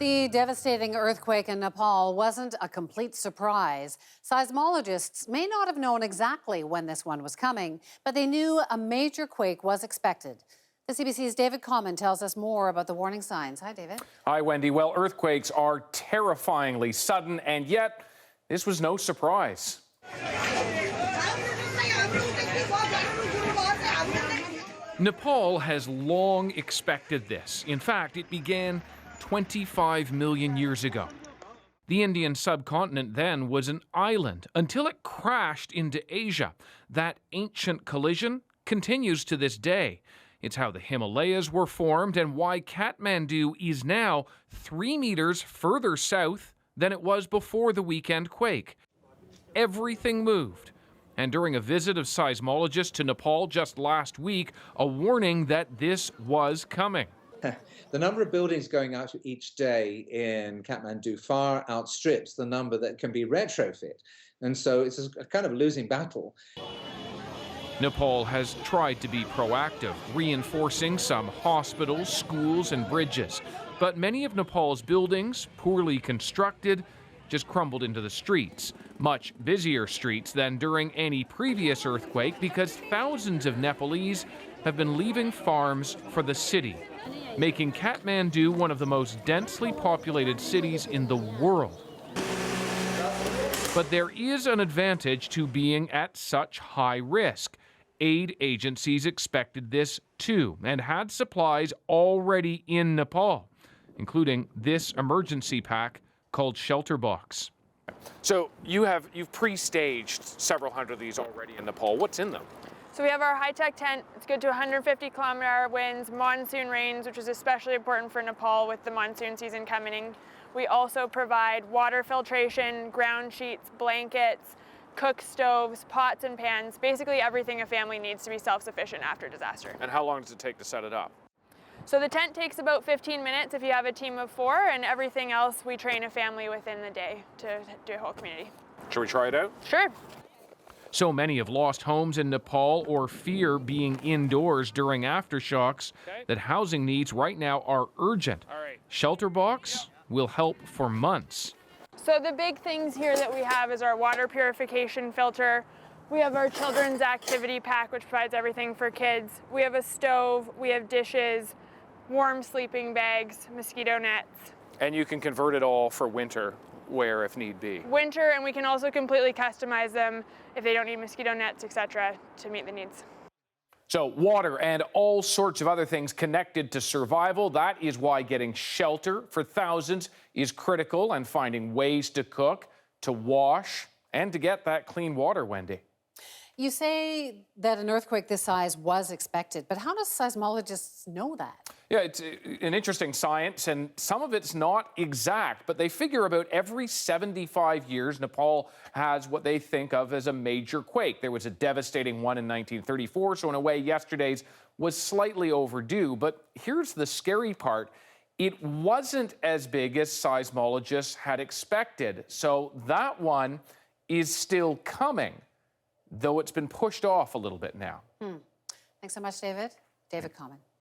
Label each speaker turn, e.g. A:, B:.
A: The devastating earthquake in Nepal wasn't a complete surprise. Seismologists may not have known exactly when this one was coming, but they knew a major quake was expected. The CBC's David Common tells us more about the warning signs. Hi, David.
B: Hi, Wendy. Well, earthquakes are terrifyingly sudden, and yet this was no surprise. Nepal has long expected this. In fact, it began 25 million years ago. The Indian subcontinent then was an island until it crashed into Asia. That ancient collision continues to this day. It's how the Himalayas were formed and why Kathmandu is now 3 meters further south than it was before the weekend quake. Everything moved. And during a visit of seismologists to Nepal just last week, a warning that this was coming.
C: The number of buildings going out each day in Kathmandu far outstrips the number that can be retrofit. And so it's a kind of losing battle.
B: Nepal has tried to be proactive, reinforcing some hospitals, schools, and bridges. But many of Nepal's buildings, poorly constructed, just crumbled into the streets. Much busier streets than during any previous earthquake because thousands of Nepalese have been leaving farms for the city, making Kathmandu one of the most densely populated cities in the world. But there is an advantage to being at such high risk. Aid agencies expected this too and had supplies already in Nepal, including this emergency pack called ShelterBox. So you've pre-staged several hundred of these already in Nepal. What's in them?
D: So we have our high-tech tent. It's good to 150-kilometer-hour winds, monsoon rains, which is especially important for Nepal with the monsoon season coming. We also provide water filtration, ground sheets, blankets, cook stoves, pots and pans, basically everything a family needs to be self-sufficient after disaster.
B: And how long does it take to set it up?
D: So the tent takes about 15 minutes if you have a team of 4, and everything else we train a family within the day to do a whole community.
B: Should we try it out?
D: Sure.
B: So many have lost homes in Nepal or fear being indoors during aftershocks that housing needs right now are urgent. ShelterBox will help for months.
D: So the big things here that we have is our water purification filter. We have our children's activity pack, which provides everything for kids. We have a stove, we have dishes, warm sleeping bags, mosquito nets.
B: And you can convert it all for winter wear if need be.
D: Winter, and we can also completely customize them if they don't need mosquito nets, etc., to meet the needs.
B: So water and all sorts of other things connected to survival. That is why getting shelter for thousands is critical, and finding ways to cook, to wash, and to get that clean water, Wendy.
A: You say that an earthquake this size was expected, but how do seismologists know that?
B: Yeah, it's an interesting science, and some of it's not exact, but they figure about every 75 years, Nepal has what they think of as a major quake. There was a devastating one in 1934, so in a way, yesterday's was slightly overdue. But here's the scary part. It wasn't as big as seismologists had expected, so that one is still coming, though it's been pushed off a little bit now.
A: Thanks so much, David. David Common.